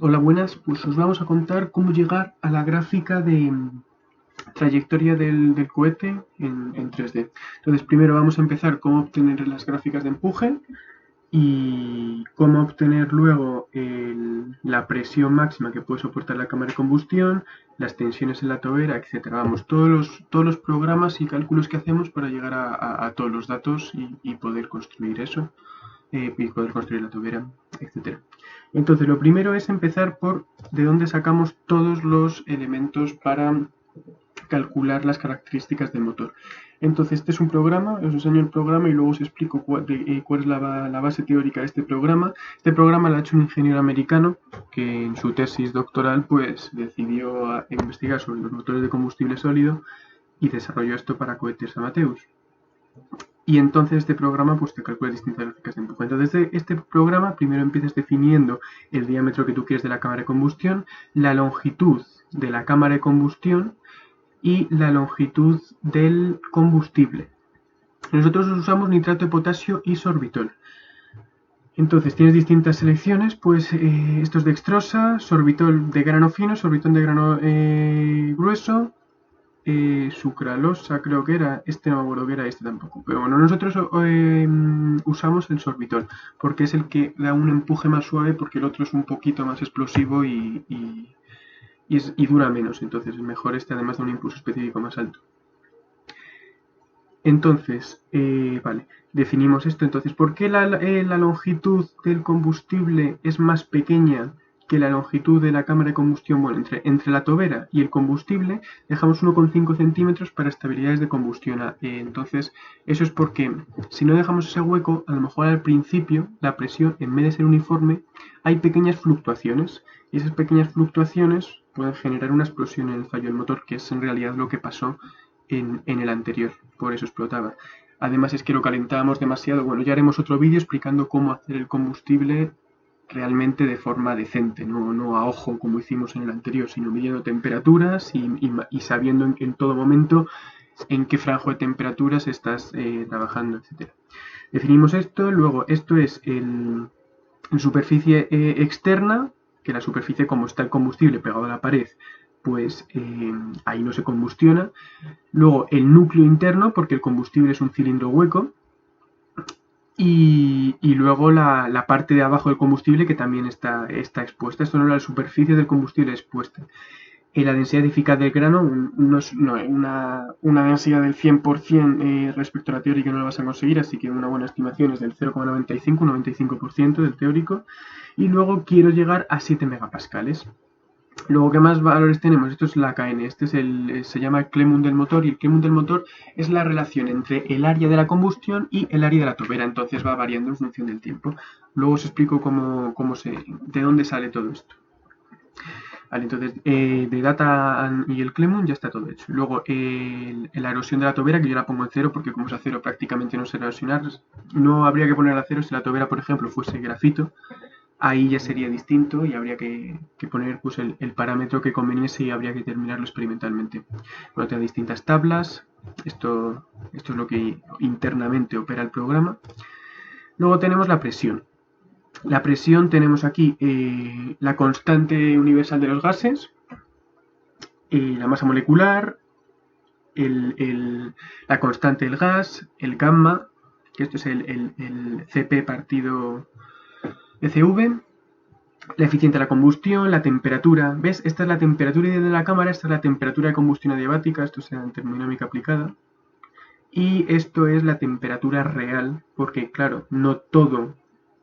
Hola, buenas. Pues os vamos a contar cómo llegar a la gráfica de trayectoria del cohete en 3D. Entonces, primero vamos a empezar cómo obtener las gráficas de empuje y cómo obtener luego la presión máxima que puede soportar la cámara de combustión, las tensiones en la tobera, etcétera. Vamos, todos los programas y cálculos que hacemos para llegar a todos los datos y poder construir eso, y poder construir la tobera, etcétera. Entonces, lo primero es empezar por de dónde sacamos todos los elementos para calcular las características del motor. Entonces, este es un programa, os enseño el programa y luego os explico cuál es la base teórica de este programa. Este programa lo ha hecho un ingeniero americano que en su tesis doctoral pues decidió investigar sobre los motores de combustible sólido y desarrolló esto para cohetes Amadeus. Y entonces este programa pues te calcula distintas gráficas de empuje. Entonces este programa primero empiezas definiendo el diámetro que tú quieres de la cámara de combustión, la longitud de la cámara de combustión y la longitud del combustible. Nosotros usamos nitrato de potasio y sorbitol. Entonces tienes distintas selecciones, pues esto es dextrosa, sorbitol de grano fino, sorbitol de grano grueso, sucralosa creo que era, este no me acuerdo que era, este tampoco. Pero bueno, nosotros usamos el sorbitol, porque es el que da un empuje más suave, porque el otro es un poquito más explosivo y dura menos, entonces es mejor este además de un impulso específico más alto. Entonces, vale, definimos esto. Entonces, ¿por qué la longitud del combustible es más pequeña que la longitud de la cámara de combustión? Bueno, entre la tobera y el combustible dejamos 1,5 centímetros para estabilidades de combustión. Entonces, eso es porque si no dejamos ese hueco, a lo mejor al principio la presión, en vez de ser uniforme, hay pequeñas fluctuaciones. Y esas pequeñas fluctuaciones pueden generar una explosión en el fallo del motor, que es en realidad lo que pasó en el anterior, por eso explotaba. Además es que lo calentábamos demasiado. Bueno, ya haremos otro vídeo explicando cómo hacer el combustible realmente de forma decente, no a ojo como hicimos en el anterior, sino midiendo temperaturas y sabiendo en todo momento en qué franjo de temperaturas estás trabajando, etc. Definimos esto, luego esto es en superficie externa, que la superficie como está el combustible pegado a la pared, pues ahí no se combustiona. Luego el núcleo interno, porque el combustible es un cilindro hueco. Y luego la parte de abajo del combustible que también está expuesta. Esto no es la superficie del combustible expuesta. La densidad de eficaz del grano, una densidad del 100% respecto a la teórica no la vas a conseguir, así que una buena estimación es del 0,95 del teórico. Y luego quiero llegar a 7 megapascales. Luego, ¿qué más valores tenemos? Esto es la KN, este es se llama el Clemund del motor, y el Clemund del motor es la relación entre el área de la combustión y el área de la tobera, entonces va variando en función del tiempo. Luego os explico de dónde sale todo esto. Vale, entonces, de data y el Clemund ya está todo hecho. Luego, la erosión de la tobera, que yo la pongo en cero, porque como es acero prácticamente no se erosionar, no habría que poner acero si la tobera, por ejemplo, fuese grafito. Ahí ya sería distinto y habría que poner pues, el parámetro que conveniese y habría que terminarlo experimentalmente. Bueno, te distintas tablas, esto es lo que internamente opera el programa. Luego tenemos la presión. La presión tenemos aquí la constante universal de los gases, la masa molecular, la constante del gas, el gamma, que esto es el Cp partido ECV, la eficiencia de la combustión, la temperatura. ¿Ves? Esta es la temperatura ideal de la cámara, esta es la temperatura de combustión adiabática, esto es en termodinámica aplicada. Y esto es la temperatura real, porque claro, no todo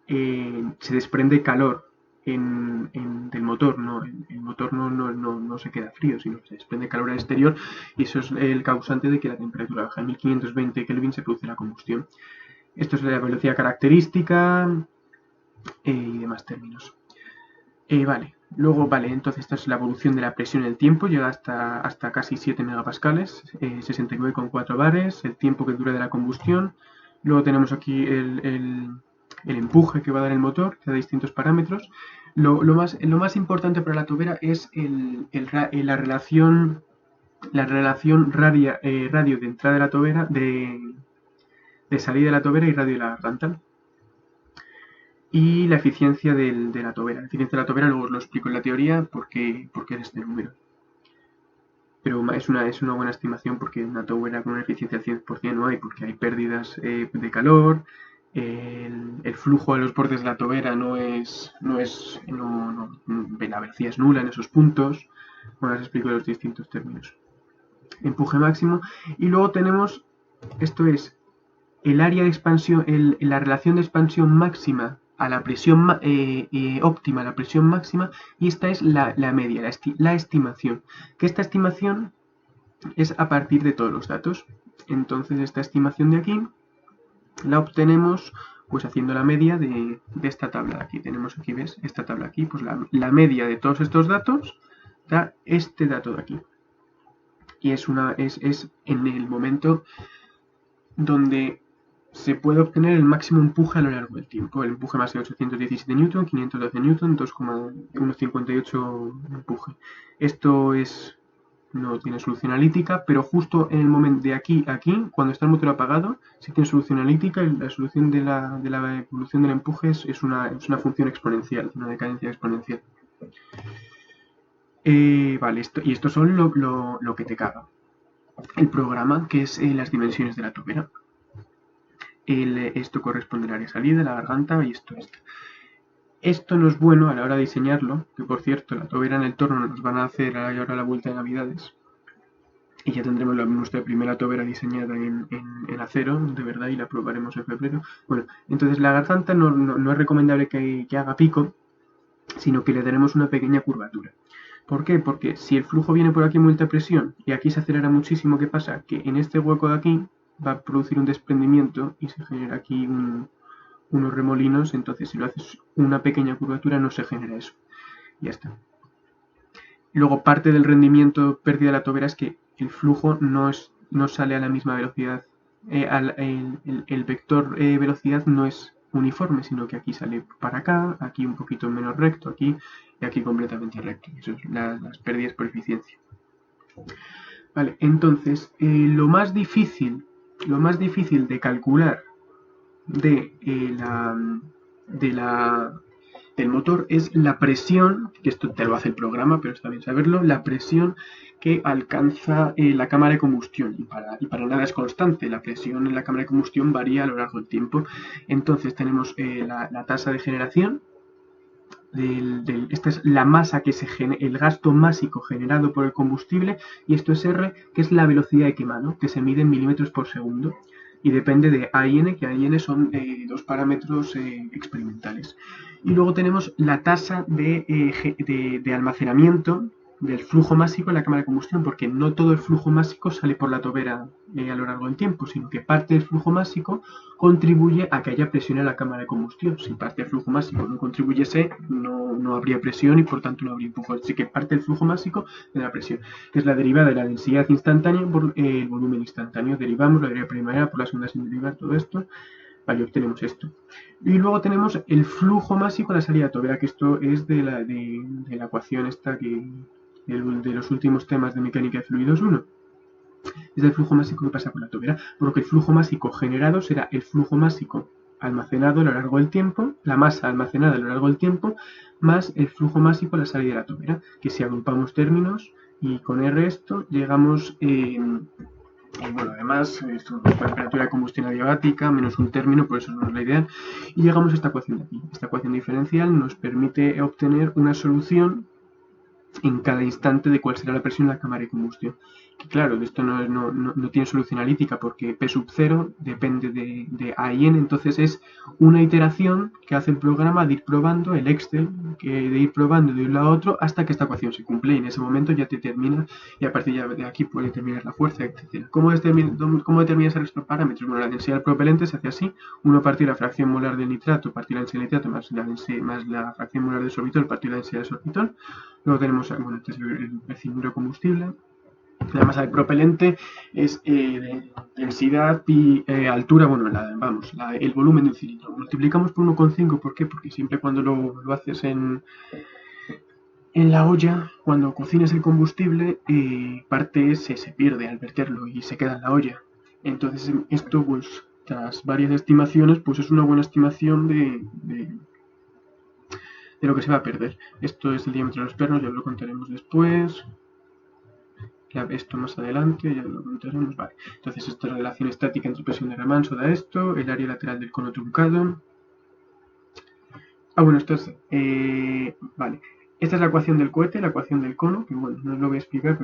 se desprende calor del motor, ¿no? El motor no se queda frío, sino que se desprende calor al exterior y eso es el causante de que la temperatura baja. En 1520 Kelvin se produce la combustión. Esto es la velocidad característica y demás términos. Luego, entonces esta es la evolución de la presión en el tiempo, llega hasta casi 7 megapascales, 69,4 bares, el tiempo que dura de la combustión. Luego tenemos aquí el empuje que va a dar el motor, que da distintos parámetros. Lo más importante para la tobera es la relación radio de entrada de la tobera, de salida de la tobera y radio de la Rantal. y la eficiencia de la tobera. La eficiencia de la tobera luego os lo explico en la teoría porque es este número. Pero es una buena estimación porque una tobera con una eficiencia al 100% no hay, porque hay pérdidas de calor, el flujo a los bordes de la tobera la velocidad es nula en esos puntos. Bueno, os explico los distintos términos. Empuje máximo. Y luego tenemos, esto es el área de expansión, la relación de expansión máxima a la presión óptima, a la presión máxima, y esta es la media, la estimación. Que esta estimación es a partir de todos los datos. Entonces esta estimación de aquí la obtenemos pues haciendo la media de esta tabla de aquí. Tenemos aquí, ¿ves? Esta tabla aquí, pues la media de todos estos datos da este dato de aquí. Y es en el momento donde se puede obtener el máximo empuje a lo largo del tiempo. El empuje máximo es 817 Newton, 512 Newton, 2,158 empuje. Esto no tiene solución analítica, pero justo en el momento de aquí a aquí, cuando está el motor apagado, sí tiene solución analítica y la solución de la evolución del empuje es una función exponencial, una decadencia exponencial. Vale, esto son lo que te caga. El programa, que es las dimensiones de la tobera. Esto corresponde al área de salida, la garganta y esto. Esto no es bueno a la hora de diseñarlo, que por cierto, la tobera en el torno nos van a hacer ahora la vuelta de Navidades. Y ya tendremos nuestra primera tobera diseñada en acero, de verdad, y la probaremos en febrero. Bueno, entonces la garganta no es recomendable que haga pico, sino que le daremos una pequeña curvatura. ¿Por qué? Porque si el flujo viene por aquí a muy alta presión y aquí se acelera muchísimo, ¿qué pasa? Que en este hueco de aquí va a producir un desprendimiento y se genera aquí unos remolinos, entonces si lo haces una pequeña curvatura no se genera eso. Ya está. Luego parte del rendimiento pérdida de la tobera es que el flujo no sale a la misma velocidad. El vector velocidad no es uniforme, sino que aquí sale para acá, aquí un poquito menos recto, aquí y aquí completamente recto. Eso es las pérdidas por eficiencia. Vale, entonces lo más difícil de calcular del motor es la presión, que esto te lo hace el programa, pero está bien saberlo, la presión que alcanza la cámara de combustión. Y para nada es constante, la presión en la cámara de combustión varía a lo largo del tiempo. Entonces tenemos la tasa de generación, esta es la masa que el gasto másico generado por el combustible, y esto es R, que es la velocidad de quema, que se mide en milímetros por segundo y depende de A y N, que A y N son dos parámetros experimentales. Y luego tenemos la tasa de almacenamiento del flujo másico en la cámara de combustión, porque no todo el flujo másico sale por la tobera a lo largo del tiempo, sino que parte del flujo másico contribuye a que haya presión en la cámara de combustión. Si parte del flujo másico no contribuyese, no habría presión y por tanto no habría empuje. Así que parte del flujo másico de la presión, que es la derivada de la densidad instantánea por el volumen instantáneo. Derivamos la derivada primera por la segunda sin derivar, todo esto. Vale, obtenemos esto. Y luego tenemos el flujo másico a la salida tobera, que esto es de la ecuación esta de los últimos temas de mecánica de fluidos 1. Es el flujo másico que pasa por la tobera, por lo que el flujo másico generado será el flujo másico almacenado a lo largo del tiempo, la masa almacenada a lo largo del tiempo, más el flujo másico a la salida de la tobera, que si agrupamos términos y con R esto, llegamos... bueno, además, esto es temperatura de combustión adiabática, menos un término, por eso no es la idea. Y llegamos a esta ecuación de aquí. Esta ecuación diferencial nos permite obtener una solución en cada instante de cuál será la presión en la cámara de combustión. Que claro, esto no tiene solución analítica porque P sub 0 depende de A y N, entonces es una iteración que hace el programa de ir probando el Excel, de ir probando de un lado a otro hasta que esta ecuación se cumple y en ese momento ya te termina y a partir de aquí puede determinar la fuerza, etc. ¿Cómo determinas estos parámetros? Bueno, la densidad del propelente se hace así, 1 partir la fracción molar del nitrato partir la densidad del nitrato más la fracción molar del sorbitol partir la densidad del sorbitol. Luego tenemos, bueno, este es el cilindro de combustible. La masa del propelente es densidad pi altura, bueno, el volumen del cilindro. Multiplicamos por 1,5, ¿por qué? Porque siempre cuando lo haces en la olla, cuando cocinas el combustible, parte se pierde al verterlo y se queda en la olla. Entonces esto, pues, tras varias estimaciones, pues es una buena estimación de lo que se va a perder. Esto es el diámetro de los pernos, ya lo contaremos después. Esto más adelante, ya lo contaremos. Vale. Entonces, esta relación estática entre presión de Ramanso da esto, el área lateral del cono truncado. Bueno, esto es... vale. Esta es la ecuación del cohete, la ecuación del cono, que bueno, no os lo voy a explicar,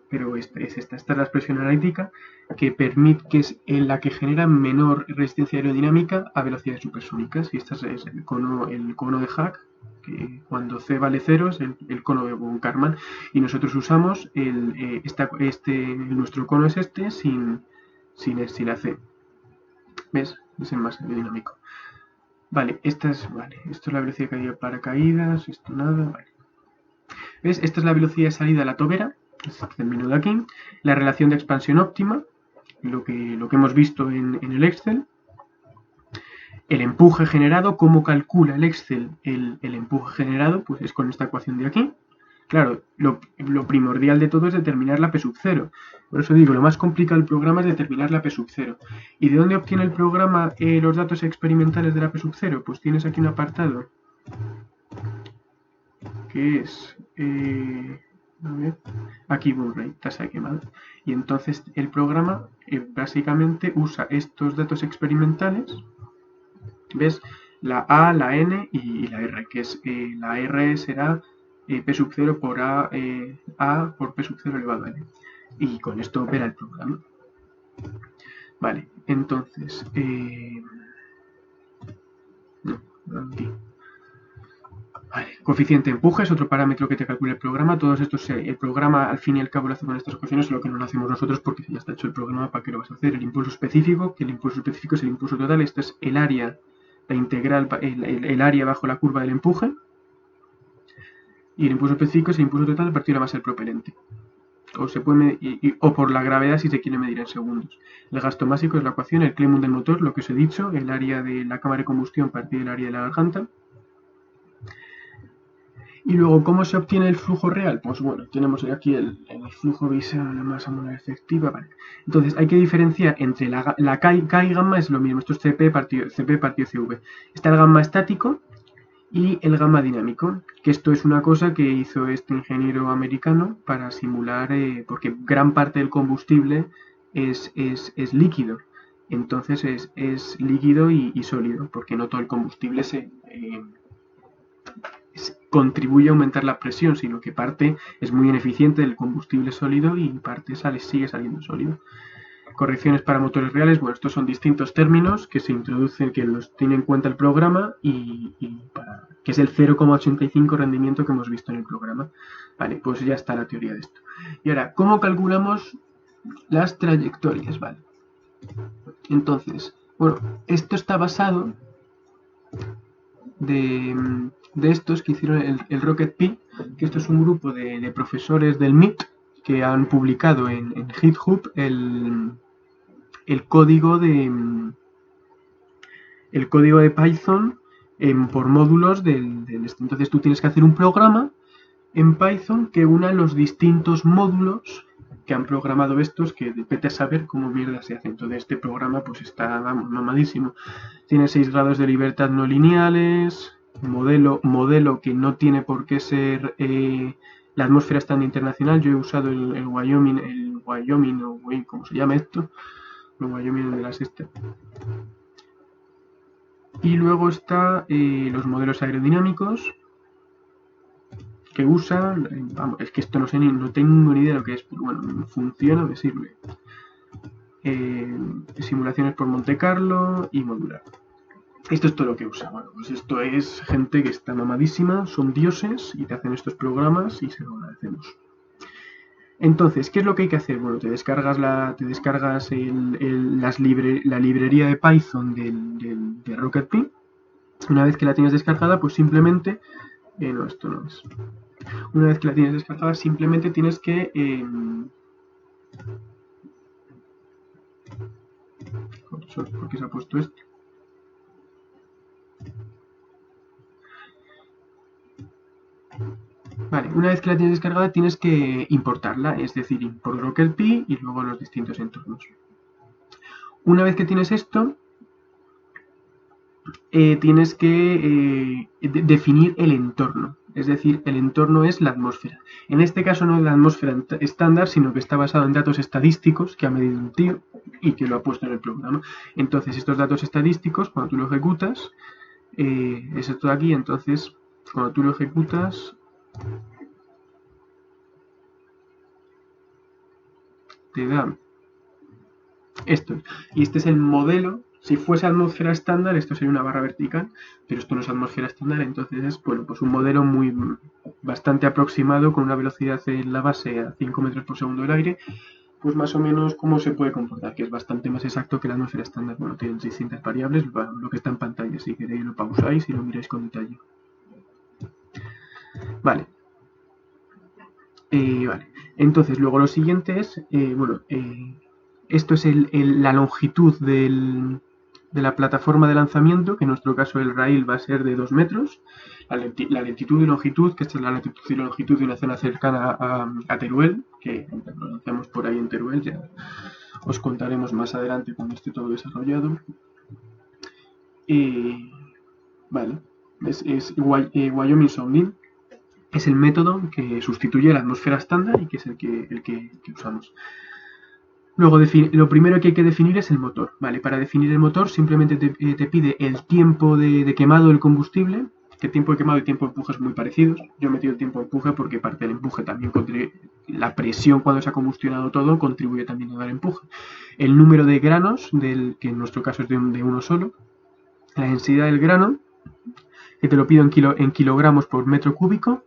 pero esta es esta. Esta es la expresión analítica que permite, que es la que genera menor resistencia aerodinámica a velocidades supersónicas. Y esta es el cono de Haack, que cuando C vale 0 es el cono de von Karman. Y nosotros usamos nuestro cono es este sin la C. ¿Ves? Es el más aerodinámico. Vale, esto es la velocidad de caída de paracaídas, esto nada, vale. ¿Ves? Esta es la velocidad de salida a la tobera, este menú de aquí, la relación de expansión óptima, lo que hemos visto en el Excel, el empuje generado, cómo calcula el Excel el empuje generado, pues es con esta ecuación de aquí. Claro, lo primordial de todo es determinar la P sub 0. Por eso digo, lo más complicado del programa es determinar la P sub 0. ¿Y de dónde obtiene el programa los datos experimentales de la P sub 0? Pues tienes aquí un apartado que es... a ver, aquí Blu-ray, tasa de quemado. Y entonces el programa básicamente usa estos datos experimentales. ¿Ves? La A, la N y la R, que es la R será P sub 0 por A por P sub 0 elevado a N. Y con esto opera el programa. Vale, entonces... aquí. Vale, coeficiente de empuje es otro parámetro que te calcula el programa. Todos estos, el programa al fin y al cabo lo hace con estas ecuaciones, lo que no lo hacemos nosotros porque ya está hecho el programa, ¿para qué lo vas a hacer? El impulso específico, que el impulso específico es el impulso total. Este es el área, la integral, el área bajo la curva del empuje. Y el impulso específico es el impulso total a partir de la masa del propelente. O se puede medir, o por la gravedad si se quiere medir en segundos. El gasto básico es la ecuación, el Clemmon del motor, lo que os he dicho, el área de la cámara de combustión a partir del área de la garganta. Y luego, ¿cómo se obtiene el flujo real? Pues bueno, tenemos aquí el flujo visceral a la masa molar efectiva. Vale. Entonces, hay que diferenciar entre la K y gamma, es lo mismo. Esto es CP partido CV. Está el gamma estático y el gamma dinámico, que esto es una cosa que hizo este ingeniero americano para simular, porque gran parte del combustible es líquido. Entonces, es líquido y sólido, porque no todo el combustible contribuye a aumentar la presión, sino que parte es muy ineficiente del combustible sólido y parte sigue saliendo sólido. Correcciones para motores reales, bueno, estos son distintos términos que se introducen, que los tiene en cuenta el programa que es el 0,85 rendimiento que hemos visto en el programa. Vale, pues ya está la teoría de esto. Y ahora, ¿cómo calculamos las trayectorias? Vale. Entonces, bueno, esto está basado de estos que hicieron el Rocket Pi, que esto es un grupo de profesores del MIT que han publicado en GitHub el código de Python por módulos entonces tú tienes que hacer un programa en Python que una los distintos módulos que han programado estos, que vete a saber cómo mierda se hace. Entonces este programa pues está, vamos, mamadísimo. Tiene 6 grados de libertad no lineales, modelo que no tiene por qué ser la atmósfera estándar internacional. Yo he usado el Wyoming, o ¿cómo se llama esto? El Wyoming de la sexta. Y luego está los modelos aerodinámicos que usan, vamos, es que esto no sé no tengo ni idea de lo que es, pero bueno, funciona, me sirve. Simulaciones por Monte Carlo y modular. Esto es todo lo que usa. Bueno, pues esto es gente que está mamadísima, son dioses y te hacen estos programas y se lo agradecemos. Entonces, ¿qué es lo que hay que hacer? Bueno, te descargas la librería de Python de Rocket Pi. Una vez que la tienes descargada, pues simplemente... no, esto no es. Una vez que la tienes descargada, simplemente tienes que... ¿por qué se ha puesto esto? Vale, una vez que la tienes descargada tienes que importarla, es decir, import Rocket Pi y luego los distintos entornos. Una vez que tienes esto, tienes que definir el entorno. Es decir, el entorno es la atmósfera. En este caso no es la atmósfera estándar, sino que está basado en datos estadísticos que ha medido un tío y que lo ha puesto en el programa. Entonces, estos datos estadísticos, cuando tú lo ejecutas, es esto de aquí, entonces, cuando tú lo ejecutas, te da esto. Y este es el modelo. Si fuese atmósfera estándar, esto sería una barra vertical, pero esto no es atmósfera estándar, entonces es bueno, pues un modelo bastante aproximado con una velocidad en la base a 5 metros por segundo del aire, pues más o menos cómo se puede comportar, que es bastante más exacto que la atmósfera estándar. Bueno, tienen distintas variables, lo que está en pantalla, si queréis lo pausáis y lo miráis con detalle. Vale. Vale. Entonces, luego lo siguiente es, esto es la longitud de la plataforma de lanzamiento, que en nuestro caso el rail va a ser de 2 metros, la lentitud y longitud, que esta es la latitud y longitud de una zona cercana a Teruel, que lo lanzamos por ahí en Teruel, ya os contaremos más adelante cuando esté todo desarrollado. Vale, es Wyoming Sounding, es el método que sustituye la atmósfera estándar y que es el que usamos. Luego, lo primero que hay que definir es el motor. Vale, para definir el motor simplemente te pide el tiempo de quemado del combustible, que tiempo de quemado y tiempo de empuje son muy parecidos. Yo he metido el tiempo de empuje porque parte del empuje también contribuye, la presión cuando se ha combustionado todo contribuye también a dar empuje. El número de granos, que en nuestro caso es de uno solo, la densidad del grano, que te lo pido en kilogramos por metro cúbico,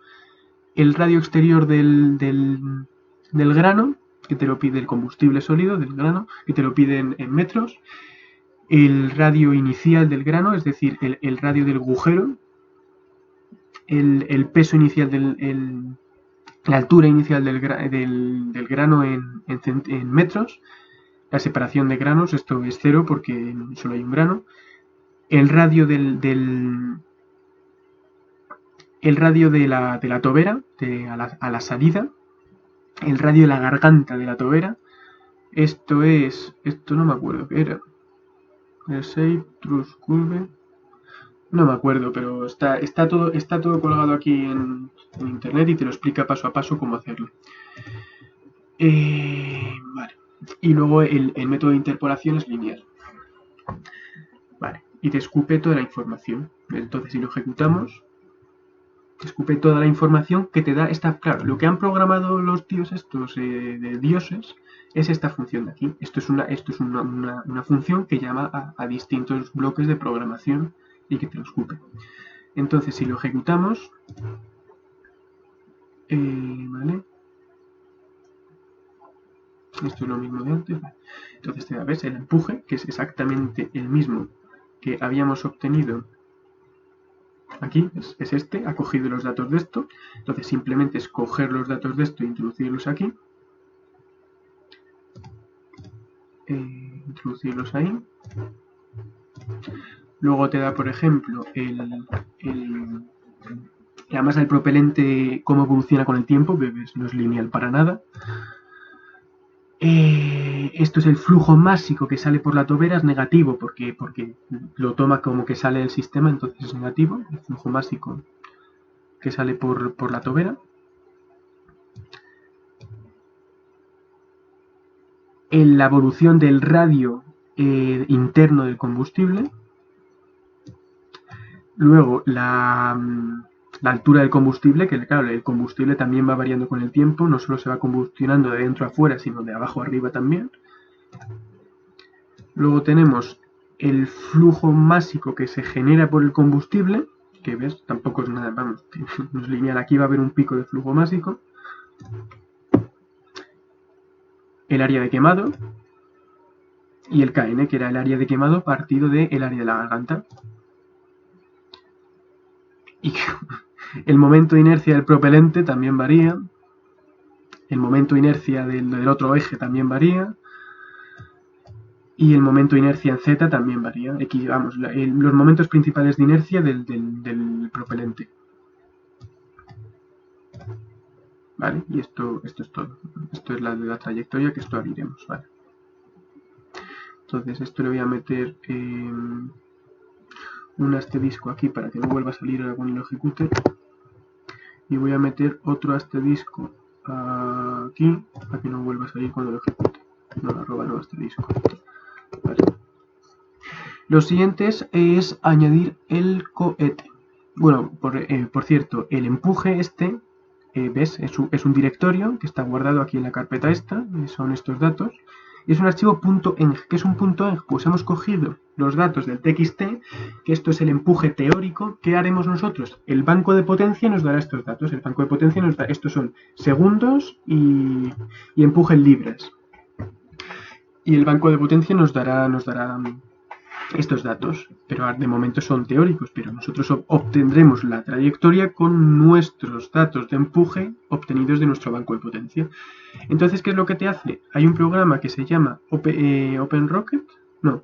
el radio exterior del grano, que te lo pide el combustible sólido del grano, que te lo piden en metros, el radio inicial del grano, es decir, el radio del agujero, el peso inicial la altura inicial del grano en metros, la separación de granos, esto es 0 porque solo hay un grano, el radio el radio de la tobera a la salida, el radio de la garganta de la tobera, esto no me acuerdo qué era, el shape, truss curve, no me acuerdo, pero está todo colgado aquí en internet y te lo explica paso a paso cómo hacerlo. Vale. Y luego el método de interpolación es lineal. Vale. Y te escupe toda la información. Entonces, si lo ejecutamos, te escupe toda la información que te da esta. Claro, lo que han programado los tíos estos de dioses es esta función de aquí. Esto es una función que llama a distintos bloques de programación y que te lo escupe. Entonces, si lo ejecutamos, ¿vale? Esto es lo mismo de antes. ¿Vale? Entonces te ves el empuje, que es exactamente el mismo que habíamos obtenido aquí, es este, ha cogido los datos de esto. Entonces simplemente es coger los datos de esto e introducirlos aquí. Introducirlos ahí. Luego te da, por ejemplo, la masa del propelente, cómo evoluciona con el tiempo, que no es lineal para nada. Esto es el flujo másico que sale por la tobera, es negativo porque lo toma como que sale del sistema, entonces es negativo, el flujo másico que sale por la tobera. En la evolución del radio interno del combustible. Luego la altura del combustible, que claro, el combustible también va variando con el tiempo, no solo se va combustionando de dentro a afuera, sino de abajo a arriba también. Luego tenemos el flujo másico que se genera por el combustible, que ves, tampoco es nada, vamos, no es lineal, aquí va a haber un pico de flujo másico. El área de quemado y el KN, que era el área de quemado partido del área de la garganta. Y el momento de inercia del propelente también varía, el momento de inercia del otro eje también varía, y el momento de inercia en Z también varía. Aquí, vamos, los momentos principales de inercia del propelente. ¿Vale? Y esto es todo. Esto es la trayectoria, que esto abriremos, ¿vale? Entonces esto le voy a meter un asterisco aquí para que no vuelva a salir ahora cuando lo ejecute. Y voy a meter otro asterisco aquí para que no vuelva a salir cuando lo ejecute. No, arroba no asterisco. Vale. Lo siguiente es añadir el cohete. Bueno, por cierto, el empuje ¿ves? Es un directorio que está guardado aquí en la carpeta esta, son estos datos. Y es un archivo .eng. ¿Qué es un .eng? Pues hemos cogido los datos del txt, que esto es el empuje teórico. ¿Qué haremos nosotros? El banco de potencia nos dará estos datos. El banco de potencia nos da, estos son segundos y empuje en libras. Y el banco de potencia nos dará estos datos, pero de momento son teóricos, pero nosotros obtendremos la trayectoria con nuestros datos de empuje obtenidos de nuestro banco de potencia. Entonces, ¿qué es lo que te hace? Hay un programa que se llama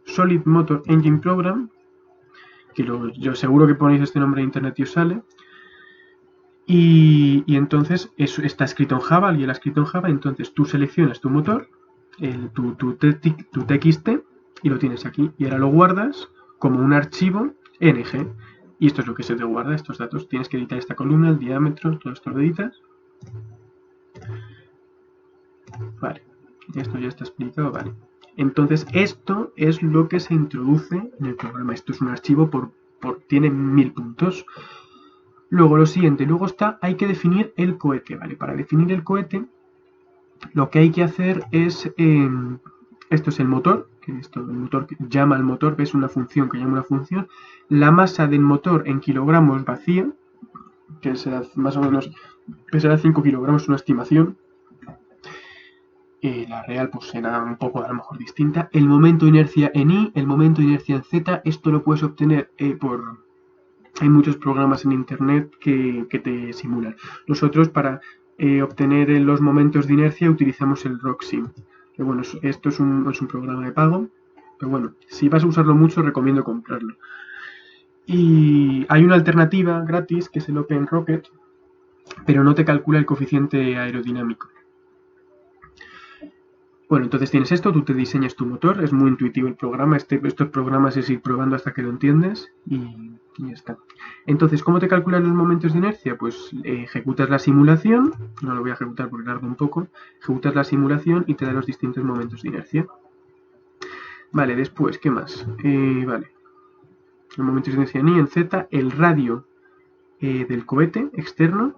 Solid Motor Engine Program, que yo seguro que ponéis este nombre en internet y os sale. Y entonces eso está escrito en Java, alguien lo ha escrito en Java, entonces tú seleccionas tu motor, tu txt, y lo tienes aquí. Y ahora lo guardas como un archivo ng. Y esto es lo que se te guarda, estos datos. Tienes que editar esta columna, el diámetro, todo esto lo editas. Vale, esto ya está explicado, vale. Entonces esto es lo que se introduce en el programa. Esto es un archivo tiene 1000 puntos. Luego lo siguiente, hay que definir el cohete, ¿vale? Para definir el cohete, lo que hay que hacer es, esto es el motor, el motor llama al motor, ves una función que llama una función, la masa del motor en kilogramos vacía, que será más o menos, pesará 5 kilogramos, una estimación. La real pues será un poco a lo mejor distinta. El momento de inercia en I, el momento de inercia en Z, esto lo puedes obtener hay muchos programas en internet que te simulan. Nosotros para obtener los momentos de inercia utilizamos el RockSim. Que bueno, esto es un programa de pago, pero bueno, si vas a usarlo mucho recomiendo comprarlo. Y hay una alternativa gratis que es el OpenRocket, pero no te calcula el coeficiente aerodinámico. Bueno, entonces tienes esto, tú te diseñas tu motor, es muy intuitivo el programa, estos programas es ir probando hasta que lo entiendes y ya está. Entonces, ¿cómo te calculan los momentos de inercia? Pues ejecutas la simulación, no lo voy a ejecutar porque tarda un poco, ejecutas la simulación y te da los distintos momentos de inercia. Vale, después, ¿qué más? Vale, los momentos de inercia en I, en Z, el radio del cohete externo,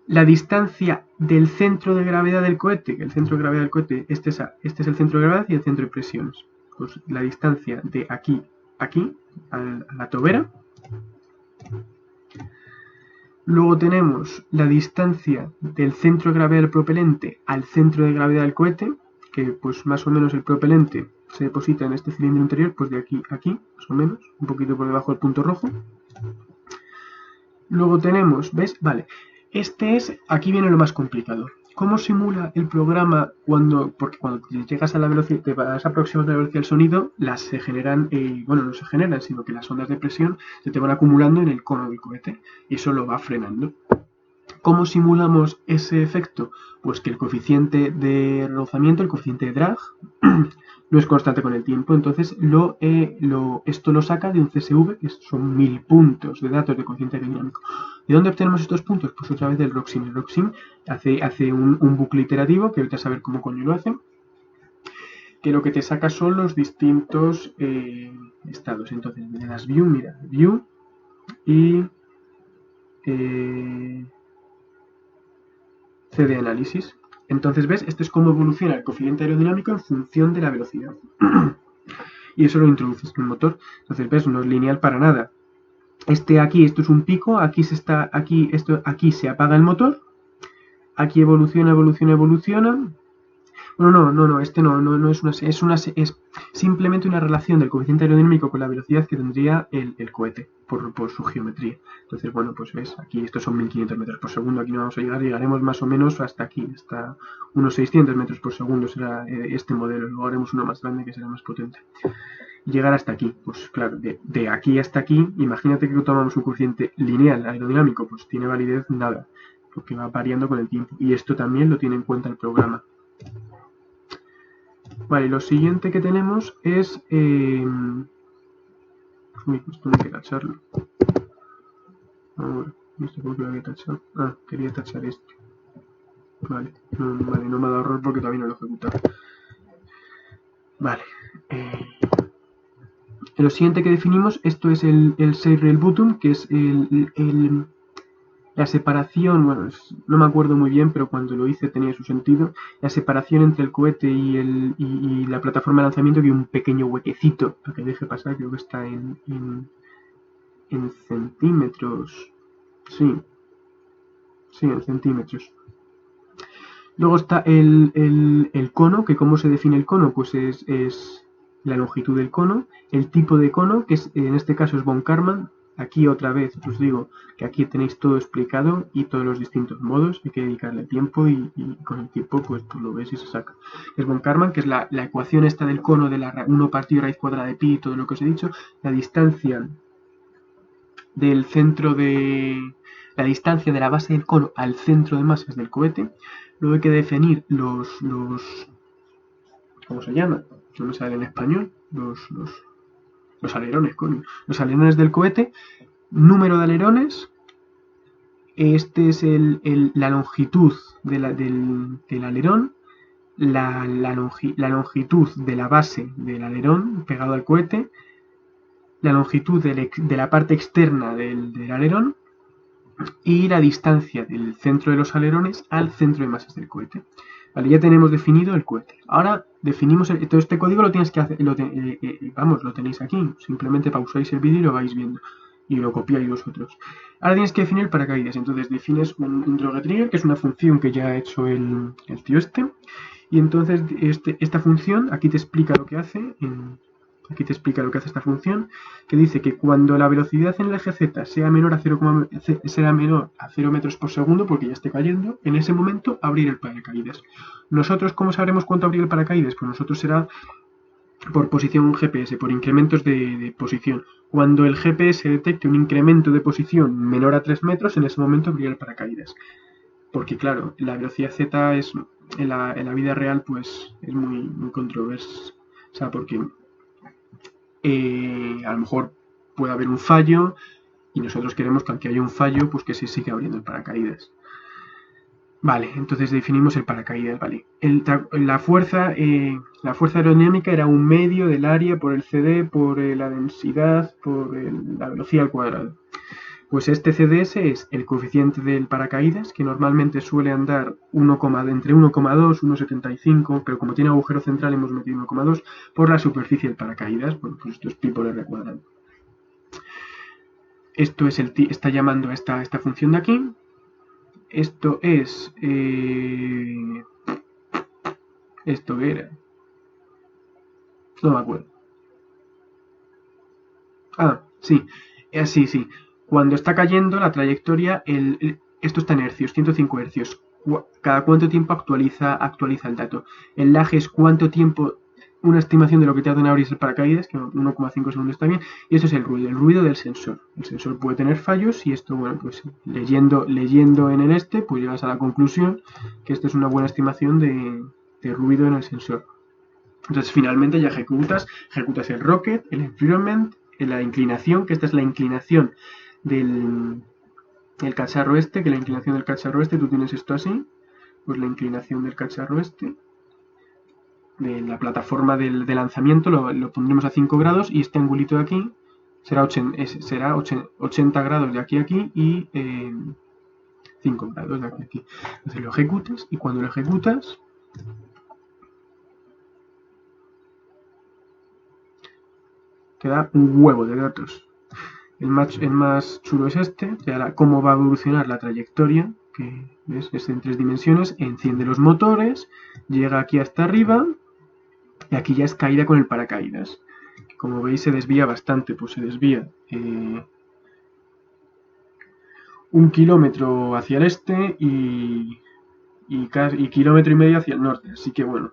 la distancia del centro de gravedad del cohete, el centro de gravedad del cohete, este es el centro de gravedad y el centro de presiones. Pues la distancia de aquí a la tobera. Luego tenemos la distancia del centro de gravedad del propelente al centro de gravedad del cohete, que pues más o menos el propelente se deposita en este cilindro interior, pues de aquí a aquí, más o menos, un poquito por debajo del punto rojo. Luego tenemos, ¿ves? Vale. Aquí viene lo más complicado. ¿Cómo simula el programa porque cuando llegas a la velocidad, te vas aproximando a la velocidad del sonido, se generan, no se generan, sino que las ondas de presión se te van acumulando en el cono del cohete y eso lo va frenando. ¿Cómo simulamos ese efecto? Pues que el coeficiente de rozamiento, el coeficiente de drag, no es constante con el tiempo, entonces esto lo saca de un CSV, que son 1000 puntos de datos de coeficiente aerodinámico. ¿De dónde obtenemos estos puntos? Pues otra vez del RockSim. El RockSim hace un bucle iterativo, que ahorita a saber cómo coño lo hace, que lo que te saca son los distintos estados. Entonces le das View, mira, View y CD análisis. Entonces, ¿ves? Esto es cómo evoluciona el coeficiente aerodinámico en función de la velocidad. Y eso lo introduces en el motor. Entonces, ¿ves? No es lineal para nada. Esto es un pico, aquí se apaga el motor, aquí evoluciona. Bueno, no, es simplemente una relación del coeficiente aerodinámico con la velocidad que tendría el cohete por su geometría. Entonces, bueno, pues ves, aquí estos son 1500 metros por segundo, aquí no vamos a llegaremos más o menos hasta aquí, hasta unos 600 metros por segundo será este modelo, luego haremos uno más grande que será más potente. Llegar hasta aquí, pues claro, de aquí hasta aquí, imagínate que tomamos un coeficiente lineal aerodinámico, pues tiene validez nada, porque va variando con el tiempo, y esto también lo tiene en cuenta el programa. Vale, lo siguiente que tenemos es Uy, esto no hay que tacharlo. Ahora, no sé por qué lo había tachado. Ah, quería tachar este. Vale, no me ha dado error porque todavía no lo he ejecutado. Vale. Lo siguiente que definimos, esto es el serial button, que es la separación, bueno, no me acuerdo muy bien, pero cuando lo hice tenía su sentido. La separación entre el cohete y la plataforma de lanzamiento, que hay un pequeño huequecito para que deje pasar, creo que está en centímetros. Sí, en centímetros. Luego está el cono, que cómo se define el cono, pues es la longitud del cono, el tipo de cono, que en este caso es von Karman. Aquí otra vez os digo que aquí tenéis todo explicado y todos los distintos modos, hay que dedicarle tiempo y con el tiempo pues tú lo ves y se saca. Es von Karman, que es la ecuación esta del cono de la 1 partido raíz cuadrada de pi, todo lo que os he dicho, la distancia del centro de la distancia de la base del cono al centro de masas del cohete. Luego hay que definir los ¿cómo se llama? No me sale en español. Los alerones, coño. Los alerones del cohete. Número de alerones. Este es la longitud del alerón. La longitud de la base del alerón pegado al cohete. La longitud de la parte externa del alerón. Y la distancia del centro de los alerones al centro de masas del cohete. Vale, ya tenemos definido el cohete. Ahora definimos todo este código lo tienes que hacer, lo tenéis aquí. Simplemente pausáis el vídeo y lo vais viendo. Y lo copiáis vosotros. Ahora tienes que definir el paracaídas. Entonces defines un DrogeTrigger, que es una función que ya ha hecho el tío este. Y entonces esta función aquí te explica lo que hace. Aquí te explica lo que hace esta función, que dice que cuando la velocidad en el eje z sea menor a 0 metros por segundo, porque ya esté cayendo, en ese momento abrir el paracaídas. Nosotros, ¿cómo sabremos cuánto abrir el paracaídas? Pues nosotros será por posición GPS, por incrementos de posición. Cuando el GPS detecte un incremento de posición menor a 3 metros, en ese momento abrirá el paracaídas. Porque claro, la velocidad z es en la vida real pues es muy controversa, o sea, porque a lo mejor puede haber un fallo y nosotros queremos que aunque haya un fallo, pues que se siga abriendo el paracaídas. Vale, entonces definimos el paracaídas, vale. La fuerza aerodinámica era un medio del área por el CD, por la densidad, por la velocidad al cuadrado. Pues este CDS es el coeficiente del paracaídas, que normalmente suele andar entre 1,2 y 1,75, pero como tiene agujero central hemos metido 1,2 por la superficie del paracaídas. Bueno, pues esto es pi por r cuadrado. Esto es está llamando a esta función de aquí. Esto es... ¿esto qué era? No me acuerdo. Ah, sí. Sí. Cuando está cayendo la trayectoria, esto está en hercios, 105 hercios. Cada cuánto tiempo actualiza el dato. El lag es cuánto tiempo, una estimación de lo que te hacen abrir el paracaídas, que 1,5 segundos está bien, y eso es el ruido del sensor. El sensor puede tener fallos y esto, bueno, pues leyendo en el pues llegas a la conclusión que esto es una buena estimación de ruido en el sensor. Entonces finalmente ya ejecutas el rocket, el environment, la inclinación, que esta es la inclinación del cacharro este, que la inclinación del cacharro este, tú tienes esto así, pues la inclinación del cacharro este, de la plataforma de lanzamiento, lo pondremos a 5 grados y este angulito de aquí será 80 grados de aquí a aquí y 5 grados de aquí a aquí. Entonces lo ejecutas y cuando lo ejecutas te da un huevo de datos. El más chulo es este, que ahora cómo va a evolucionar la trayectoria, que ¿ves? Es en 3 dimensiones, enciende los motores, llega aquí hasta arriba, y aquí ya es caída con el paracaídas. Como veis se desvía bastante, pues se desvía 1 kilómetro hacia el este y kilómetro y medio hacia el norte. Así que bueno,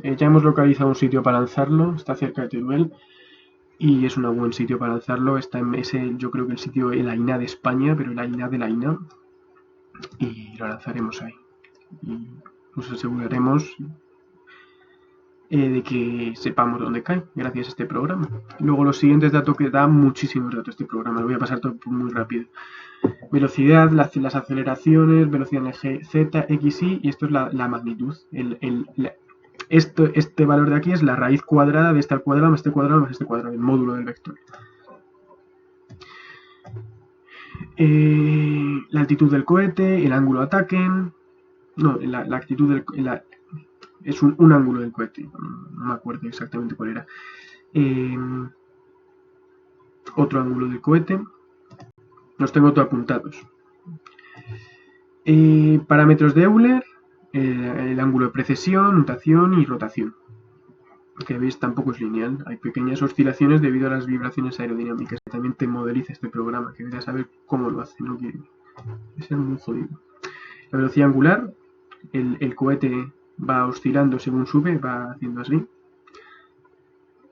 ya hemos localizado un sitio para lanzarlo, está cerca de Teruel. Y es un buen sitio para lanzarlo. Está en yo creo que el sitio, el AINA de España, pero el AINA de la AINA. Y lo lanzaremos ahí. Y nos aseguraremos de que sepamos dónde cae gracias a este programa. Luego los siguientes datos que da muchísimos datos este programa, lo voy a pasar todo muy rápido. Velocidad, las aceleraciones, velocidad en eje Z, X, Y, y esto es la magnitud. Este valor de aquí es la raíz cuadrada de este al cuadrado más este cuadrado más este cuadrado, el módulo del vector. La altitud del cohete, el ángulo de ataque, no, la actitud del, es un ángulo del cohete, no me acuerdo exactamente cuál era. Otro ángulo del cohete, los tengo todos apuntados. Parámetros de Euler, el ángulo de precesión, nutación y rotación. Que veis tampoco es lineal, hay pequeñas oscilaciones debido a las vibraciones aerodinámicas. También te modeliza este programa, que voy a saber cómo lo hace, no quiere ser muy jodido. La velocidad angular, el cohete va oscilando según sube, va haciendo así.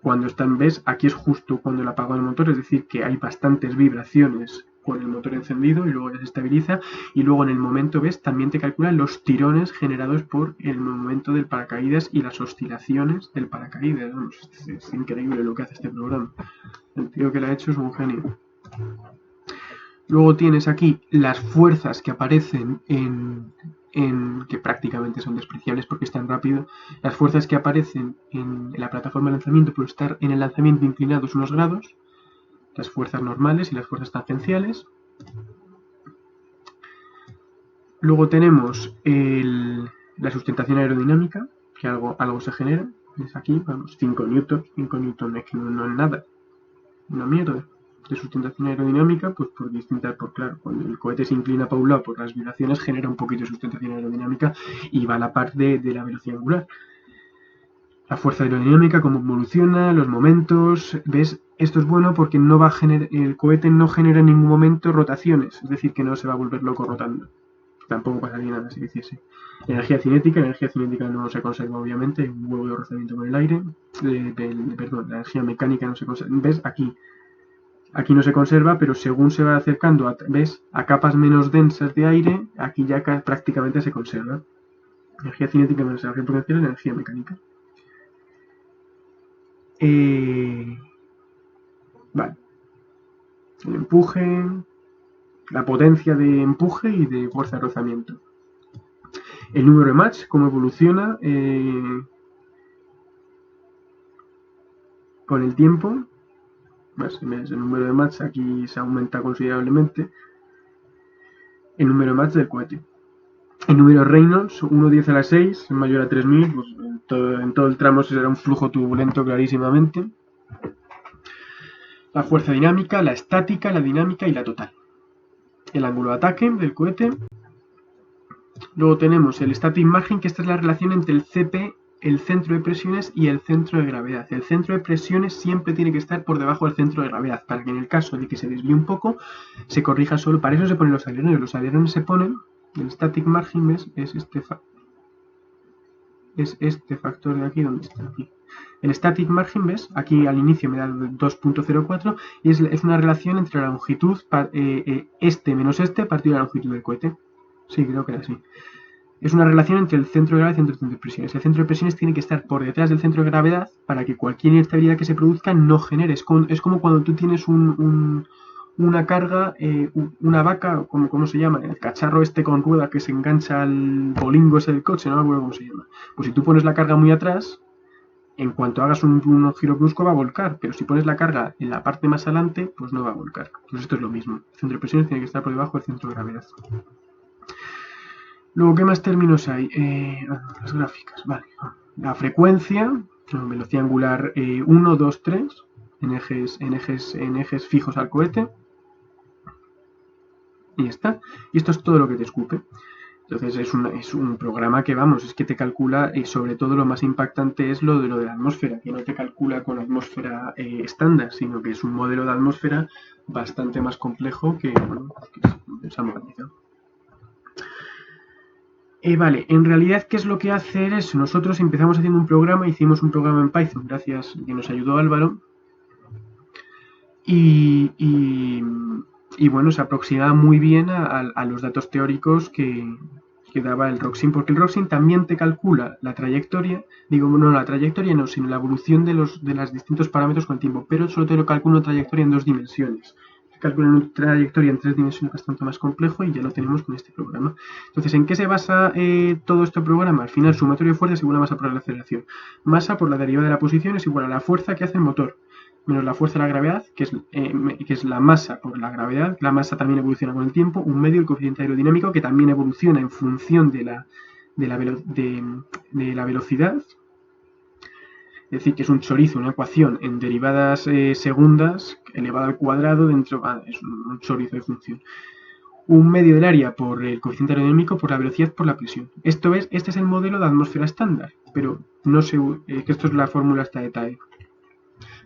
Cuando está en ves, aquí es justo cuando el apagón del motor, es decir, que hay bastantes vibraciones con el motor encendido y luego ya se estabiliza, y luego en el momento ves también te calcula los tirones generados por el movimiento del paracaídas y las oscilaciones del paracaídas. Vamos, es increíble lo que hace este programa. El tío que lo ha hecho es un genio. Luego tienes aquí las fuerzas que aparecen que prácticamente son despreciables porque es tan rápido, las fuerzas que aparecen en la plataforma de lanzamiento por estar en el lanzamiento inclinados unos grados, las fuerzas normales y las fuerzas tangenciales. Luego tenemos la sustentación aerodinámica, que algo se genera, es aquí, vamos, 5 newtons, 5 newtons es que no es nada, una mierda. De sustentación aerodinámica, pues por distintas, por claro, cuando el cohete se inclina para un lado por las vibraciones genera un poquito de sustentación aerodinámica y va a la par de la velocidad angular. La fuerza aerodinámica, cómo evoluciona, los momentos, ¿ves? Esto es bueno porque no va a el cohete no genera en ningún momento rotaciones, es decir, que no se va a volver loco rotando. Tampoco pasaría nada si hiciese. Energía cinética no se conserva obviamente, un huevo de rozamiento con el aire, perdón, la energía mecánica no se conserva, ¿ves? Aquí no se conserva, pero según se va acercando, ¿ves? A capas menos densas de aire, aquí ya prácticamente se conserva. Energía cinética menos energía potencial, energía mecánica. Vale. El empuje, la potencia de empuje y de fuerza de rozamiento. El número de Mach, cómo evoluciona con el tiempo. El número de Mach aquí se aumenta considerablemente. El número de Mach del cohete. El número de Reynolds, 1,10 a la 6, mayor a 3000, pues en todo el tramo será un flujo turbulento clarísimamente. La fuerza dinámica, la estática, la dinámica y la total. El ángulo de ataque del cohete. Luego tenemos el static margin, que esta es la relación entre el CP, el centro de presiones y el centro de gravedad. El centro de presiones siempre tiene que estar por debajo del centro de gravedad, para que en el caso de que se desvíe un poco, se corrija solo. Para eso se ponen los alerones. Los alerones se ponen, el static margin es este factor de aquí, ¿dónde está? Aquí. El static margin, ¿ves? Aquí al inicio me da 2.04 y es una relación entre la longitud, este menos este, partido de la longitud del cohete. Sí, creo que era así. Es una relación entre el centro de gravedad y el centro de presiones. El centro de presiones tiene que estar por detrás del centro de gravedad para que cualquier inestabilidad que se produzca no genere. Es como cuando tú tienes una carga, una vaca, ¿cómo se llama? El cacharro este con rueda que se engancha al bolingo ese del coche, no me acuerdo cómo se llama. Pues si tú pones la carga muy atrás, en cuanto hagas un giro brusco va a volcar, pero si pones la carga en la parte más adelante, pues no va a volcar. Pues esto es lo mismo. El centro de presiones tiene que estar por debajo del centro de gravedad. Luego, ¿qué más términos hay? Las gráficas, vale. La frecuencia, velocidad angular 1, 2, 3, en ejes fijos al cohete. Y ya está. Y esto es todo lo que te escupe. Entonces es un programa que, vamos, es que te calcula, y sobre todo lo más impactante es lo de la atmósfera, que no te calcula con atmósfera estándar, sino que es un modelo de atmósfera bastante más complejo que, bueno, que se ha modernizado. Vale, en realidad, ¿qué es lo que hace eso? Nosotros empezamos haciendo un programa, hicimos un programa en Python, gracias, que nos ayudó Álvaro, y bueno, se aproxima muy bien a los datos teóricos que que daba el ROXIN, porque el ROXIN también te calcula la trayectoria, sino la evolución de los distintos parámetros con el tiempo, pero solo te lo calcula una trayectoria en 2 dimensiones. Calcula una trayectoria en 3 dimensiones bastante más complejo y ya lo tenemos con este programa. Entonces, ¿en qué se basa todo este programa? Al final, sumatorio de fuerzas es igual a masa por la aceleración. Masa por la derivada de la posición es igual a la fuerza que hace el motor menos la fuerza de la gravedad, que es la masa por la gravedad. La masa también evoluciona con el tiempo. Un medio, el coeficiente aerodinámico, que también evoluciona en función de la velocidad. Es decir, que es un chorizo, una ecuación en derivadas segundas elevada al cuadrado dentro. Es un chorizo de función. Un medio del área por el coeficiente aerodinámico, por la velocidad, por la presión. Este es el modelo de atmósfera estándar, pero no sé, que esto es la fórmula esta de TAE.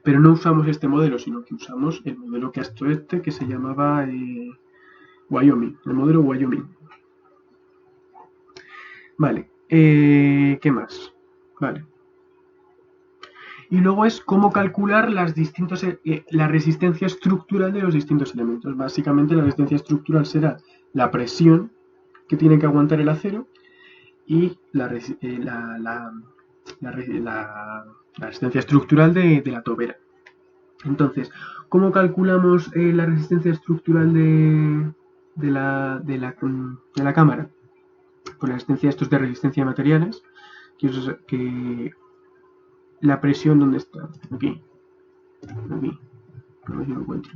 Pero no usamos este modelo, sino que usamos el modelo que hasta que se llamaba Wyoming, el modelo Wyoming. Vale, ¿qué más? Vale. Y luego es cómo calcular la resistencia estructural de los distintos elementos. Básicamente la resistencia estructural será la presión que tiene que aguantar el acero y la resistencia estructural de la tobera. Entonces, ¿cómo calculamos la resistencia estructural de la cámara? Pues la resistencia, esto es de resistencia de materiales, que la presión, ¿dónde está? Aquí, a ver si lo encuentro.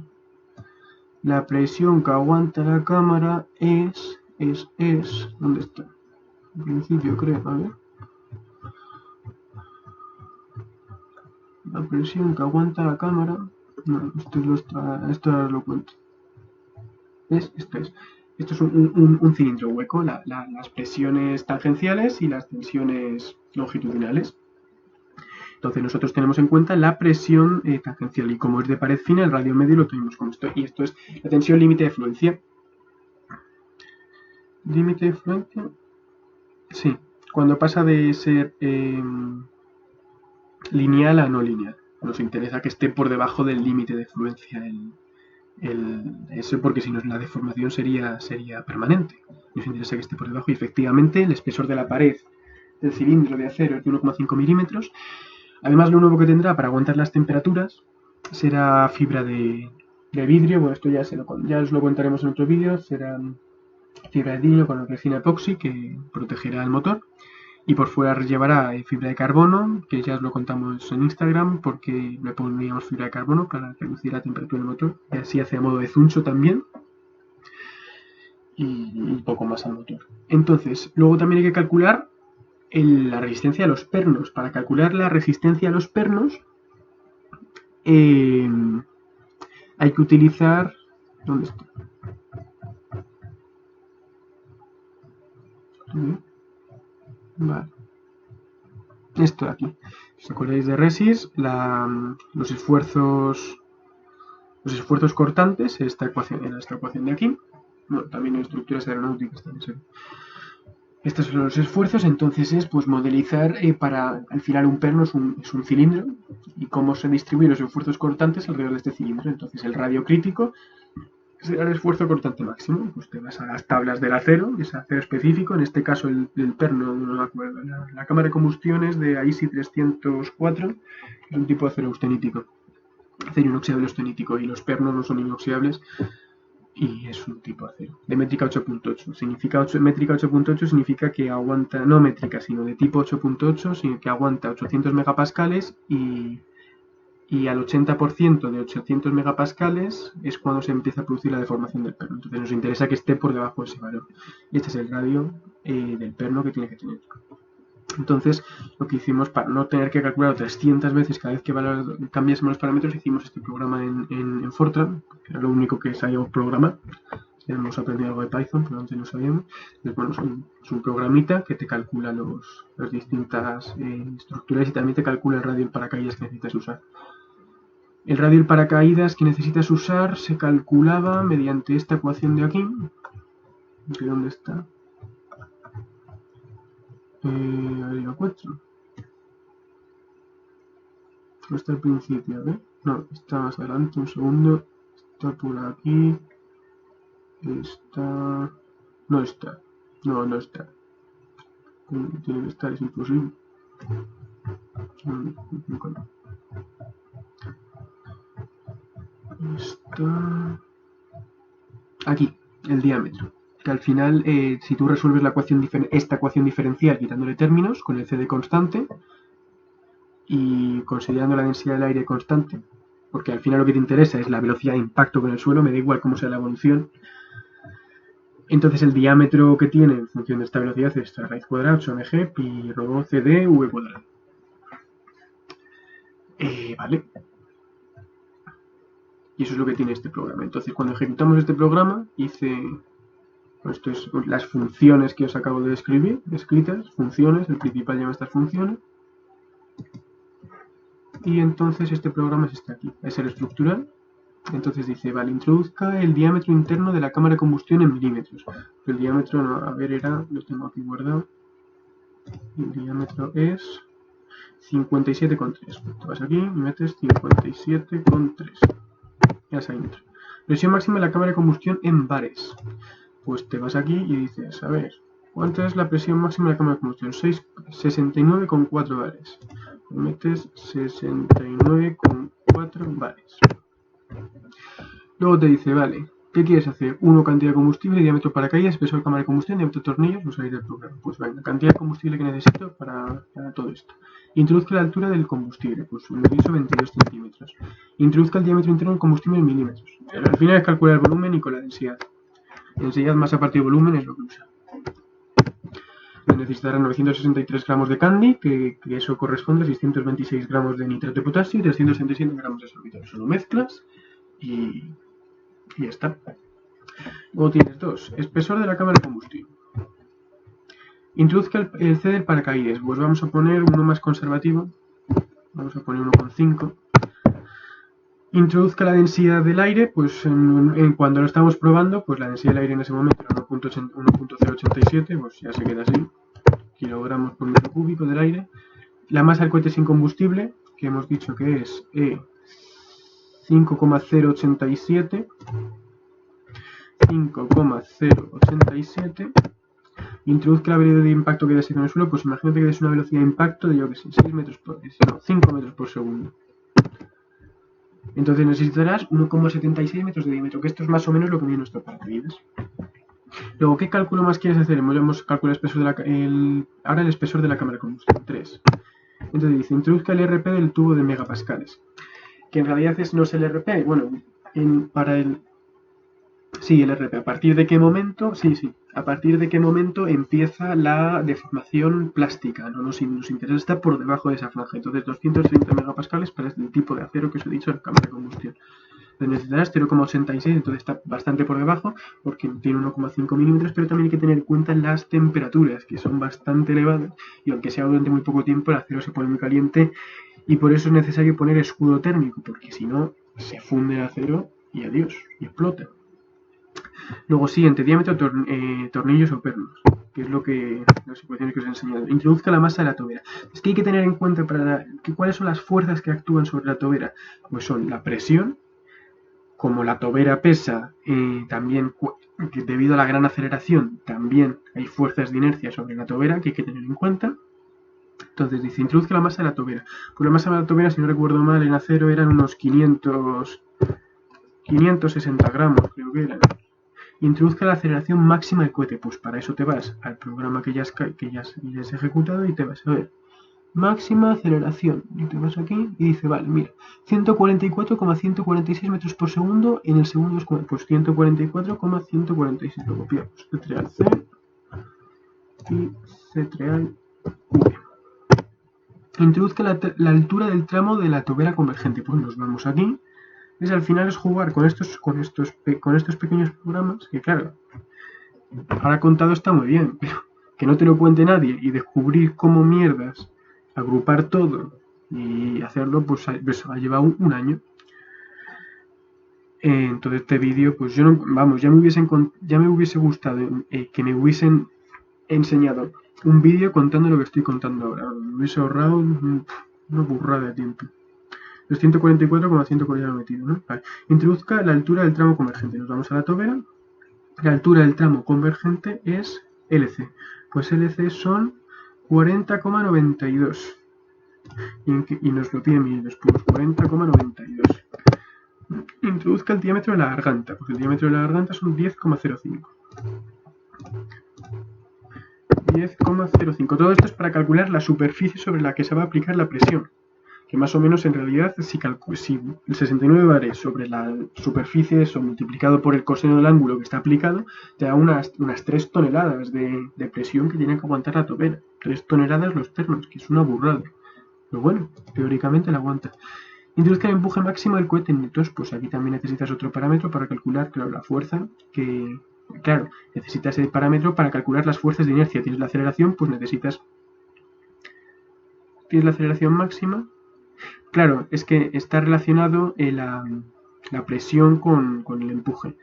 La presión que aguanta la cámara es, ¿dónde está? En principio creo, a ver. La presión que aguanta la cámara, no, esto ahora lo cuento. Esto es un cilindro hueco, las presiones tangenciales y las tensiones longitudinales. Entonces nosotros tenemos en cuenta la presión tangencial y como es de pared fina, el radio medio lo tenemos como esto. Y esto es la tensión límite de fluencia. Límite de fluencia, sí, cuando pasa de ser lineal a no lineal. Nos interesa que esté por debajo del límite de fluencia eso, porque si no la deformación sería permanente. Nos interesa que esté por debajo y efectivamente el espesor de la pared del cilindro de acero es de 1,5 milímetros. Además, lo nuevo que tendrá para aguantar las temperaturas será fibra de vidrio. Bueno, esto ya os lo contaremos en otro vídeo. Será fibra de vidrio con resina epoxi que protegerá el motor. Y por fuera llevará fibra de carbono, que ya os lo contamos en Instagram, porque le poníamos fibra de carbono para reducir la temperatura del motor. Y así hace a modo de zuncho también. Y un poco más al motor. Entonces, luego también hay que calcular la resistencia a los pernos. Para calcular la resistencia a los pernos hay que utilizar... ¿Dónde está? Vale. Esto de aquí. Si os acordáis de Resis, los esfuerzos cortantes, en esta ecuación de aquí. Bueno, también en estructuras aeronáuticas también. Estos son los esfuerzos, entonces es pues modelizar para, al final un perno es un cilindro y cómo se distribuyen los esfuerzos cortantes alrededor de este cilindro. Entonces el radio crítico será el esfuerzo cortante máximo. Pues te vas a las tablas del acero, que es acero específico, en este caso el perno, no me acuerdo, la cámara de combustión es de AISI 304, que es un tipo de acero austenítico, acero inoxidable austenítico, y los pernos no son inoxidables y es un tipo de acero. De métrica 8.8. Métrica 8.8 significa que aguanta, no métrica, sino de tipo 8.8, sino que aguanta 800 megapascales y al 80% de 800 megapascales es cuando se empieza a producir la deformación del perno. Entonces nos interesa que esté por debajo de ese valor. Y este es el radio del perno que tiene que tener. Entonces, lo que hicimos para no tener que calcular 300 veces cada vez que cambiásemos los parámetros, hicimos este programa en Fortran, que era lo único que sabíamos programar. Ya hemos aprendido algo de Python, pero antes no sabíamos. Entonces, bueno, es un programita que te calcula las distintas estructuras y también te calcula el radio del paracaídas que necesitas usar. El radio del paracaídas que necesitas usar se calculaba mediante esta ecuación de aquí. ¿De dónde está? A ver, lo encuentro. No está al principio, ¿eh? No, está más adelante, un segundo. Está por aquí. Está... No está. No está. Tiene que estar, es imposible. Está aquí, el diámetro. Que al final, si tú resuelves esta ecuación diferencial quitándole términos con el CD constante y considerando la densidad del aire constante, porque al final lo que te interesa es la velocidad de impacto con el suelo, me da igual cómo sea la evolución. Entonces el diámetro que tiene en función de esta velocidad es esta raíz cuadrada, 8mg, pi rho CD v cuadrado. Vale. Y eso es lo que tiene este programa. Entonces cuando ejecutamos este programa, esto es las funciones que os acabo de describir, escritas, funciones, el principal llama estas funciones. Y entonces este programa es este aquí, es el estructural. Entonces dice, vale, introduzca el diámetro interno de la cámara de combustión en milímetros. El diámetro, no, a ver, lo tengo aquí guardado. El diámetro es 57,3. Te vas aquí y metes 57,3. Ya está ahí dentro. Presión máxima de la cámara de combustión en bares. Pues te vas aquí y dices, a ver, ¿cuánta es la presión máxima de la cámara de combustión? 69,4 bares. Metes 69,4 bares. Luego te dice, vale, ¿qué quieres hacer? 1, cantidad de combustible, diámetro paracaídas, espesor de cámara de combustión, diámetro de tornillos, o salir del programa. Pues venga, cantidad de combustible que necesito para todo esto. Introduzca la altura del combustible, pues lo utilizo 22 centímetros. Introduzca el diámetro interno del combustible en milímetros. Al final es calcular el volumen y con la densidad. Densidad más a partir de volumen es lo que usa. Necesitará 963 gramos de candy, que eso corresponde a 626 gramos de nitrato de potasio y 367 gramos de sorbitol. Eso lo mezclas y ya está. Luego tienes 2. Espesor de la cámara de combustión. Introduzca el C del paracaídas. Pues vamos a poner uno más conservativo. Vamos a poner 1,5. Introduzca la densidad del aire. Pues cuando lo estamos probando, pues la densidad del aire en ese momento era 1,087. Pues ya se queda así. Kilogramos por metro cúbico del aire. La masa del cohete sin combustible, que hemos dicho que es 5,087. 5,087. Introduzca la velocidad de impacto que des en el suelo, pues imagínate que des una velocidad de impacto de, yo que sé, 5 metros por segundo. Entonces necesitarás 1,76 metros de diámetro, que esto es más o menos lo que mide nuestro paracaídas. Luego, ¿qué cálculo más quieres hacer? Hemos calculado ahora el espesor de la cámara de combustión, 3. Entonces dice, introduzca el RP del tubo de megapascales. Que en realidad no es el RP, bueno, sí, el RP. ¿A partir de qué momento? Sí. ¿A partir de qué momento empieza la deformación plástica? No nos interesa estar por debajo de esa franja. Entonces, 230 megapascales para el tipo de acero que os he dicho, la cámara de combustión. Necesitarás 0,86, entonces está bastante por debajo porque tiene 1,5 milímetros, pero también hay que tener en cuenta las temperaturas, que son bastante elevadas, y aunque sea durante muy poco tiempo, el acero se pone muy caliente, y por eso es necesario poner escudo térmico, porque si no, se funde el acero y adiós, y explota. Luego, siguiente, diámetro, tornillos o pernos, que es las ecuaciones que os he enseñado. Introduzca la masa de la tobera. Es que hay que tener en cuenta cuáles son las fuerzas que actúan sobre la tobera. Pues son la presión, como la tobera pesa, también debido a la gran aceleración, también hay fuerzas de inercia sobre la tobera que hay que tener en cuenta. Entonces dice, introduzca la masa de la tobera. Pues la masa de la tobera, si no recuerdo mal, en acero eran unos 560 gramos, creo que eran. Introduzca la aceleración máxima del cohete. Pues para eso te vas al programa que ya has ejecutado y te vas a ver máxima aceleración. Y te vas aquí y dice, vale, mira, 144,146 metros por segundo en el segundo, pues 144,146. Lo copiamos. C-trial C y C-trial V. Introduzca la altura del tramo de la tobera convergente. Pues nos vamos aquí. Al final es jugar con estos pequeños programas que, claro, ahora contado está muy bien, pero que no te lo cuente nadie y descubrir cómo mierdas agrupar todo y hacerlo, pues ha llevado un año. Entonces este vídeo, pues yo no, vamos, ya me hubiese gustado que me hubiesen enseñado un vídeo contando lo que estoy contando ahora. Me hubiese ahorrado una burrada de tiempo. 244,140 metido, ¿no? Vale. Introduzca la altura del tramo convergente. Nos vamos a la tobera. La altura del tramo convergente es LC. Pues LC son 40,92. Y nos lo pide mil después, 40,92. Introduzca el diámetro de la garganta, pues el diámetro de la garganta son 10,05. 10,05. Todo esto es para calcular la superficie sobre la que se va a aplicar la presión. Que más o menos en realidad, si el 69 bar sobre la superficie, eso multiplicado por el coseno del ángulo que está aplicado, te da unas 3 toneladas de presión que tiene que aguantar la tobera. 3 toneladas los pernos, que es una burrada. Pero bueno, teóricamente la aguanta. Introduzca el empuje máximo del cohete en newtons, pues aquí también necesitas otro parámetro para calcular, claro, la fuerza que... Claro, necesitas el parámetro para calcular las fuerzas de inercia. Tienes la aceleración, pues necesitas... Tienes la aceleración máxima. Claro, es que está relacionado la presión con el empuje.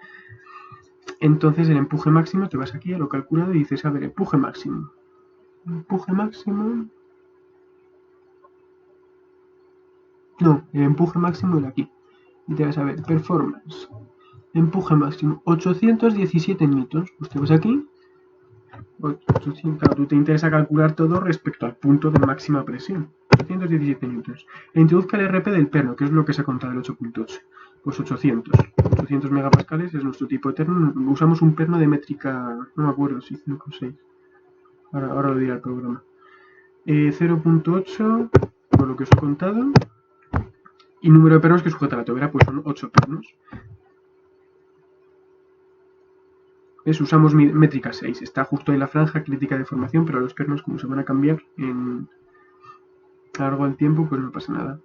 Entonces el empuje máximo, te vas aquí a lo calculado y dices, a ver, empuje máximo. Empuje máximo... No, el empuje máximo de aquí. Y te vas a ver, performance. Empuje máximo, 817 newtons. Pues te vas aquí. 800, claro, tú te interesa calcular todo respecto al punto de máxima presión. 817 newtons. E introduzca el RP del perno, que es lo que se ha contado el 8.8. Pues 800. 800 megapascales es nuestro tipo de perno. Usamos un perno de métrica, no me acuerdo si 5 o 6. Ahora lo dirá el programa. 0.8, por lo que os he contado. Y número de pernos que sujeta la tobera, pues son 8 pernos. Usamos métrica 6, está justo en la franja crítica de formación, pero los pernos, como se van a cambiar a lo largo del tiempo, pues no pasa nada.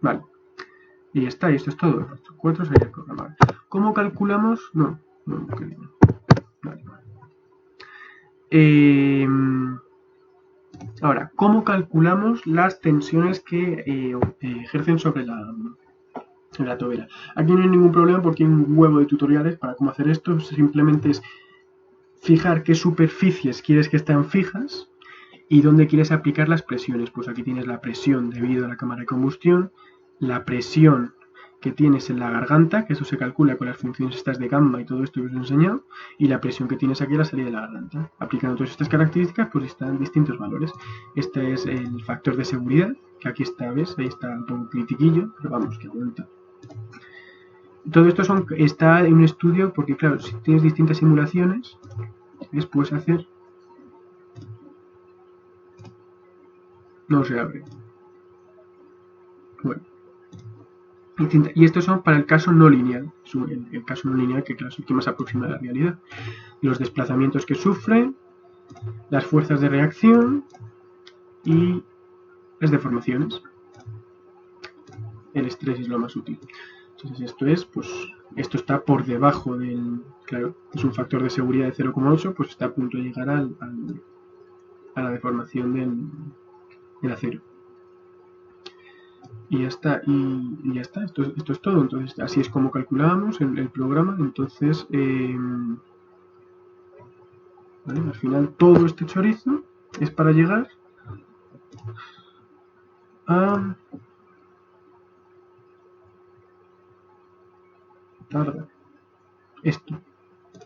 Vale. Y ya está, y esto es todo. Estos 4 sería el programa. ¿Cómo calculamos? No. Vale. Ahora, ¿cómo calculamos las tensiones que ejercen sobre la tobera? Aquí no hay ningún problema porque hay un huevo de tutoriales para cómo hacer esto. Simplemente es fijar qué superficies quieres que estén fijas y dónde quieres aplicar las presiones. Pues aquí tienes la presión debido a la cámara de combustión, la presión que tienes en la garganta, que eso se calcula con las funciones estas de gamma y todo esto que os he enseñado, y la presión que tienes aquí a la salida de la garganta. Aplicando todas estas características, pues están distintos valores. Este es el factor de seguridad, que aquí está, ¿ves? Ahí está un poco critiquillo, pero vamos, que aguanta. Todo esto está en un estudio porque, claro, si tienes distintas simulaciones, ¿ves? Puedes hacer... No se abre. Bueno. Y estos son para el caso no lineal. El caso no lineal, que claro, es el que más aproxima a la realidad. Los desplazamientos que sufre, las fuerzas de reacción y las deformaciones. El estrés es lo más útil. Entonces esto está por debajo del... Claro, es un factor de seguridad de 0,8, pues está a punto de llegar a la deformación del acero. Y ya está, esto es todo. Entonces así es como calculábamos el programa. Entonces ¿vale? Al final todo este chorizo es para llegar a esto.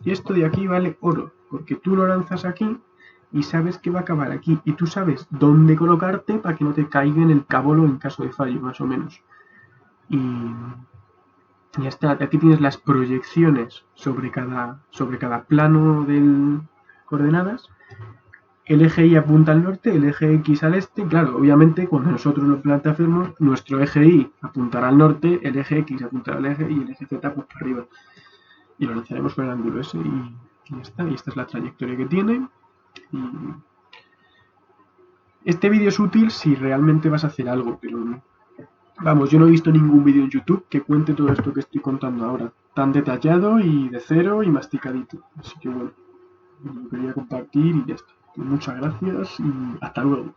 Y esto de aquí vale oro, porque tú lo lanzas aquí y sabes que va a acabar aquí, y tú sabes dónde colocarte para que no te caiga en el cabolo en caso de fallo, más o menos. Y ya está. Aquí tienes las proyecciones sobre cada plano de coordenadas. El eje Y apunta al norte, el eje X al este. Claro, obviamente cuando nosotros lo planteamos, nuestro eje Y apuntará al norte, el eje X apuntará al eje y el eje Z pues para arriba. Y lo lanzaremos con el ángulo S y ya está. Y esta es la trayectoria que tiene. Y este vídeo es útil si realmente vas a hacer algo, pero vamos, yo no he visto ningún vídeo en YouTube que cuente todo esto que estoy contando ahora, tan detallado y de cero y masticadito. Así que bueno, lo quería compartir y ya está. Muchas gracias y hasta luego.